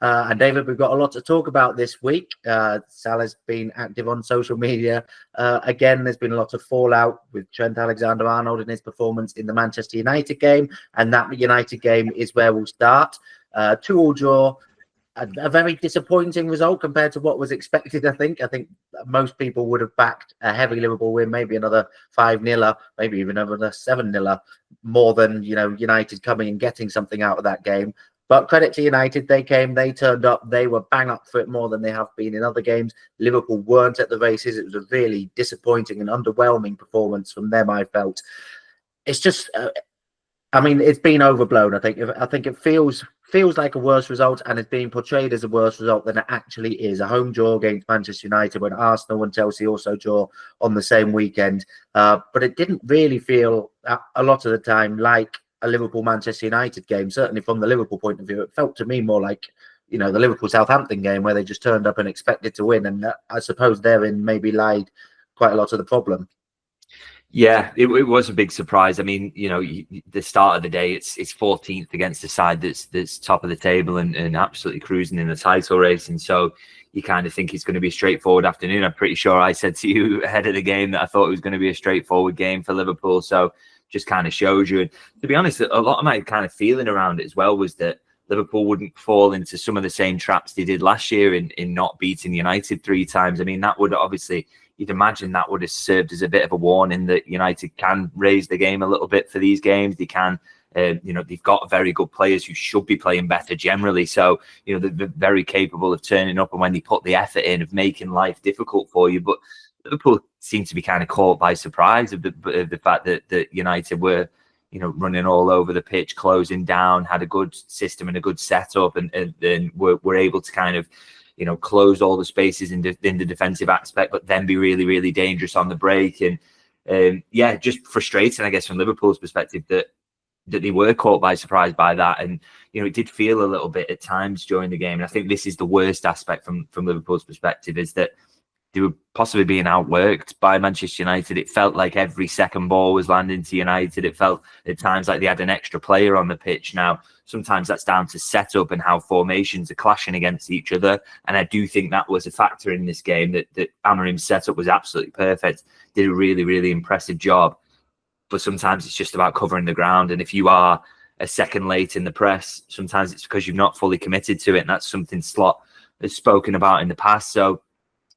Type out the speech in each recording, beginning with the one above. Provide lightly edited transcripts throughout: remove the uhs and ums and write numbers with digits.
And David, we've got a lot to talk about this week. Salah's been active on social media. Again, there's been a lot of fallout with Trent Alexander-Arnold and his performance in the Manchester United game. And that United game is where we'll start. 2-2 draw. A very disappointing result compared to what was expected, I think. I think most people would have backed a heavy Liverpool win, maybe another 5-0, maybe even another 7-0, more than, United coming and getting something out of that game. But credit to United, they came, they turned up, they were bang up for it more than they have been in other games. Liverpool weren't at the races. It was a really disappointing and underwhelming performance from them, I felt. It's just... it's been overblown. I think it feels like a worse result, and it's being portrayed as a worse result than it actually is. A home draw against Manchester United when Arsenal and Chelsea also draw on the same weekend. But it didn't really feel a lot of the time like a Liverpool-Manchester United game. Certainly from the Liverpool point of view, it felt to me more like, the Liverpool-Southampton game where they just turned up and expected to win. And I suppose therein maybe lied quite a lot of the problem. Yeah, it was a big surprise. The start of the day, it's 14th against a side that's top of the table and absolutely cruising in the title race. And so you kind of think it's going to be a straightforward afternoon. I'm pretty sure I said to you ahead of the game that I thought it was going to be a straightforward game for Liverpool. So just kind of shows you. And to be honest, a lot of my kind of feeling around it as well was that Liverpool wouldn't fall into some of the same traps they did last year in not beating United 3 times. That would obviously... You'd imagine that would have served as a bit of a warning that United can raise the game a little bit for these games. They can, they've got very good players who should be playing better generally. So, they're very capable of turning up and when they put the effort in of making life difficult for you. But Liverpool seem to be kind of caught by surprise of the fact that United were, running all over the pitch, closing down, had a good system and a good setup and were able to kind of, close all the spaces in the defensive aspect, but then be really, really dangerous on the break. And just frustrating, I guess, from Liverpool's perspective that they were caught by surprise by that. And, it did feel a little bit at times during the game. And I think this is the worst aspect from Liverpool's perspective, is that they were possibly being outworked by Manchester United. It felt like every second ball was landing to United. It felt at times like they had an extra player on the pitch. Now, sometimes that's down to setup and how formations are clashing against each other. And I do think that was a factor in this game, that Amorim's setup was absolutely perfect. Did a really, really impressive job. But sometimes it's just about covering the ground. And if you are a second late in the press, sometimes it's because you've not fully committed to it. And that's something Slot has spoken about in the past. So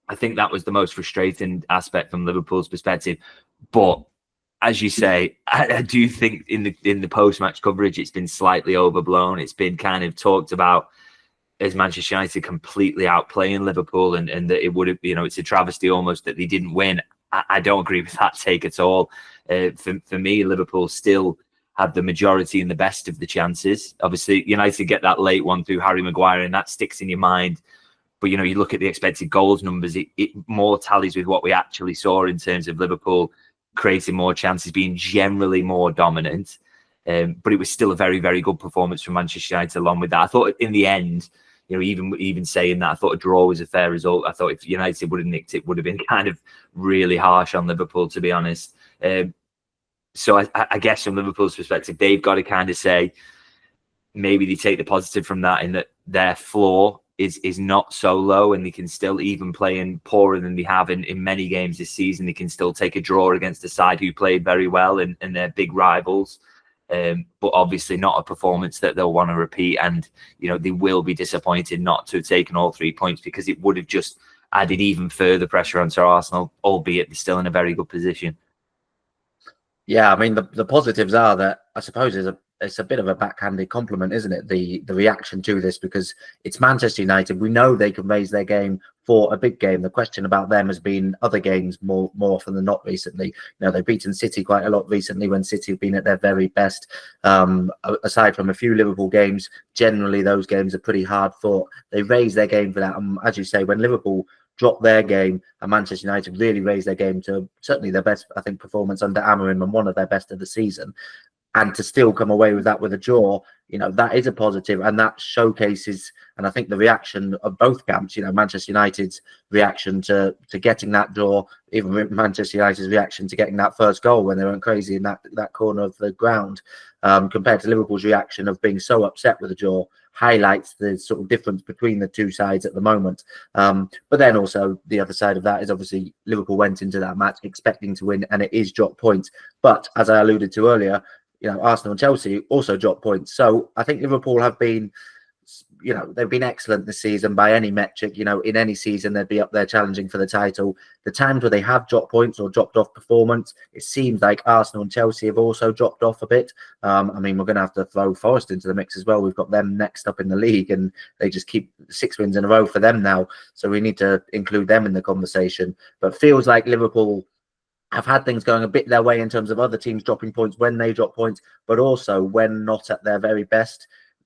I think that was the most frustrating aspect from Liverpool's perspective. But as you say, I do think in the post-match coverage, it's been slightly overblown. It's been kind of talked about as Manchester United completely outplaying Liverpool and that it would have, it's a travesty almost that they didn't win. I don't agree with that take at all. For me, Liverpool still had the majority and the best of the chances. Obviously, United get that late one through Harry Maguire and that sticks in your mind. But, you look at the expected goals numbers, it more tallies with what we actually saw in terms of Liverpool creating more chances, being generally more dominant. But it was still a very, very good performance from Manchester United along with that. I thought in the end, even saying that, I thought a draw was a fair result. I thought if United would have nicked it, would have been kind of really harsh on Liverpool, to be honest. So I guess from Liverpool's perspective, they've got to kind of say, maybe they take the positive from that in that their floor is not so low and they can still, even playing poorer than they have in many games this season, they can still take a draw against a side who played very well and they're big rivals. But obviously not a performance that they'll want to repeat. And, they will be disappointed not to have taken all 3 points because it would have just added even further pressure onto Arsenal, albeit they're still in a very good position. Yeah, the positives are that I suppose it's a bit of a backhanded compliment, isn't it? The reaction to this, because it's Manchester United. We know they can raise their game for a big game. The question about them has been other games more often than not recently. They've beaten City quite a lot recently when City have been at their very best. Aside from a few Liverpool games, generally those games are pretty hard fought. They raise their game for that. As you say, when Liverpool dropped their game and Manchester United really raised their game to certainly their best, I think, performance under Amorim and one of their best of the season. and to still come away with that with a draw, that is a positive, and that showcases, and I think the reaction of both camps, Manchester United's reaction to getting that draw, even Manchester United's reaction to getting that first goal when they went crazy in that corner of the ground, compared to Liverpool's reaction of being so upset with the draw, highlights the sort of difference between the two sides at the moment. But then also the other side of that is obviously Liverpool went into that match expecting to win, and it is drop points. But as I alluded to earlier, Arsenal and Chelsea also dropped points. So I think Liverpool have been, they've been excellent this season by any metric. In any season, they'd be up there challenging for the title. The times where they have dropped points or dropped off performance, it seems like Arsenal and Chelsea have also dropped off a bit. We're going to have to throw Forest into the mix as well. We've got them next up in the league, and they just keep 6 wins in a row for them now. So we need to include them in the conversation. But feels like Liverpool have had things going a bit their way in terms of other teams dropping points when they drop points, but also when not at their very best,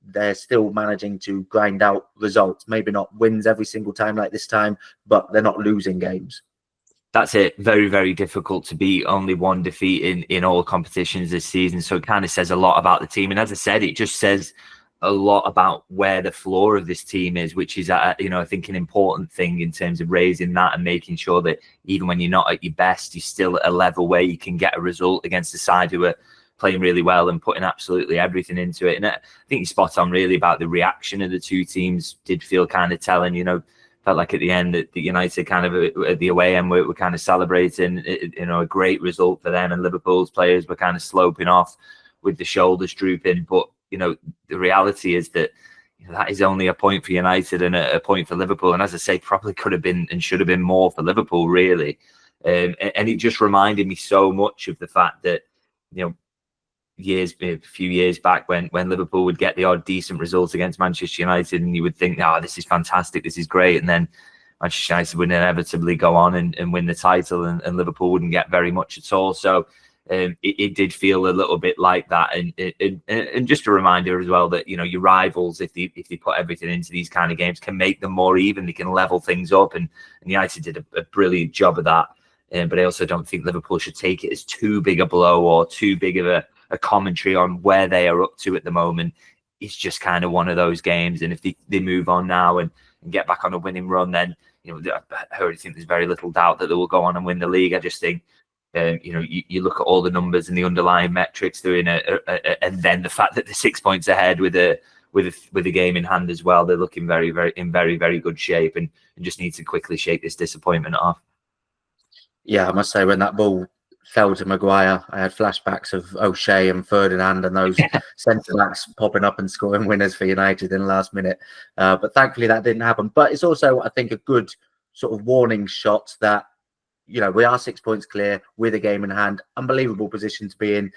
they're still managing to grind out results. Maybe not wins every single time like this time, but they're not losing games. That's it. Very, very difficult to beat. Only one defeat in all competitions this season. So it kind of says a lot about the team. And as I said, it just says a lot about where the floor of this team is, which is, I think an important thing in terms of raising that and making sure that even when you're not at your best, you're still at a level where you can get a result against a side who are playing really well and putting absolutely everything into it. And I think you're spot on really about the reaction of the two teams. Did feel kind of telling, felt like at the end that the United kind of at the away end were kind of celebrating, a great result for them, and Liverpool's players were kind of sloping off with the shoulders drooping. But the reality is that that is only a point for United and a point for Liverpool. And as I say, probably could have been and should have been more for Liverpool, really. And it just reminded me so much of the fact that, a few years back when Liverpool would get the odd decent results against Manchester United, and you would think, this is fantastic, this is great. And then Manchester United would inevitably go on and win the title, and Liverpool wouldn't get very much at all. So it did feel a little bit like that, and just a reminder as well that your rivals, if they put everything into these kind of games, can make them more even. They can level things up, and United did a brilliant job of that. But I also don't think Liverpool should take it as too big a blow or too big of a commentary on where they are up to at the moment. It's just kind of one of those games, and if they move on now and get back on a winning run, then I already think there's very little doubt that they will go on and win the league. I just think. You look at all the numbers and the underlying metrics doing and then the fact that they're 6 points ahead with a game in hand as well. They're looking very, very good shape, and just need to quickly shake this disappointment off. Yeah, I must say, when that ball fell to Maguire, I had flashbacks of O'Shea and Ferdinand and those centre backs popping up and scoring winners for United in the last minute. But thankfully that didn't happen. But it's also, I think, a good sort of warning shot that, we are 6 points clear with a game in hand. Unbelievable position to be in.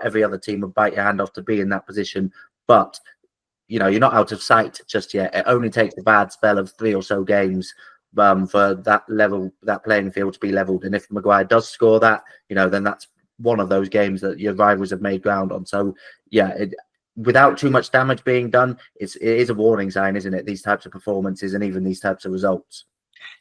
Every other team would bite your hand off to be in that position. But, you're not out of sight just yet. It only takes a bad spell of 3 or so games for that playing field to be levelled. And if Maguire does score that, then that's one of those games that your rivals have made ground on. So, without too much damage being done, it is a warning sign, isn't it? These types of performances and even these types of results.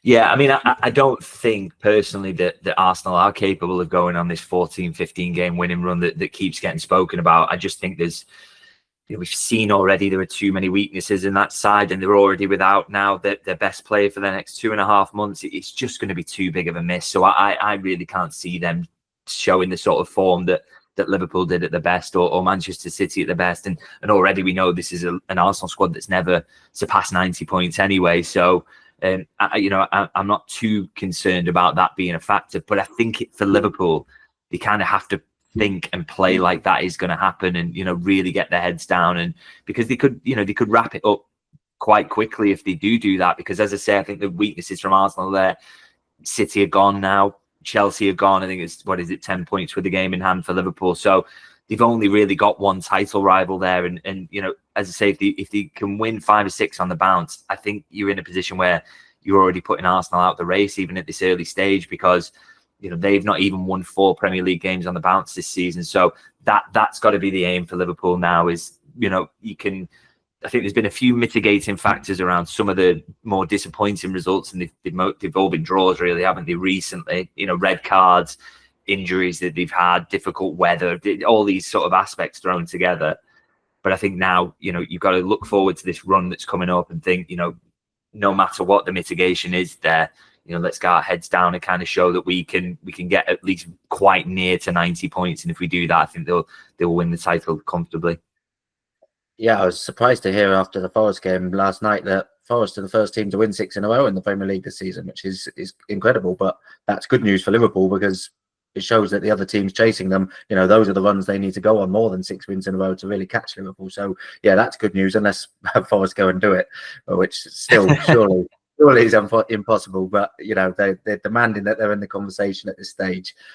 Yeah, I mean, I don't think personally that Arsenal are capable of going on this 14, 15 game winning run that keeps getting spoken about. I just think we've seen already there are too many weaknesses in that side, and they're already without now their best player for the next 2.5 months. It's just going to be too big of a miss. So I really can't see them showing the sort of form that Liverpool did at the best, or Manchester City at the best. And already we know this is an Arsenal squad that's never surpassed 90 points anyway. So I'm not too concerned about that being a factor, but I think for Liverpool, they kind of have to think and play like that is going to happen, and really get their heads down, and because they could wrap it up quite quickly if they do that. Because as I say, I think the weaknesses from Arsenal there, City are gone now, Chelsea are gone. I think it's 10 points with the game in hand for Liverpool. So they've only really got one title rival there, and as I say, if they can win 5 or 6 on the bounce, I think you're in a position where you're already putting Arsenal out the race, even at this early stage, because they've not even won 4 Premier League games on the bounce this season. So that's got to be the aim for Liverpool now. Is you can. I think there's been a few mitigating factors around some of the more disappointing results, and they've all been draws, really, haven't they? Recently, red cards. injuries that they've had, difficult weather, all these sort of aspects thrown together. But I think now, you've got to look forward to this run that's coming up and think, no matter what the mitigation is there, let's get our heads down and kind of show that we can get at least quite near to 90 points. And if we do that, I think they'll win the title comfortably. Yeah, I was surprised to hear after the Forest game last night that Forest are the first team to win 6 in a row in the Premier League this season, which is incredible. But that's good news for Liverpool because it shows that the other teams chasing them, those are the runs they need to go on, more than 6 wins in a row to really catch Liverpool. So, yeah, that's good news, unless Forest go and do it, which still surely is impossible. But, they're demanding that they're in the conversation at this stage.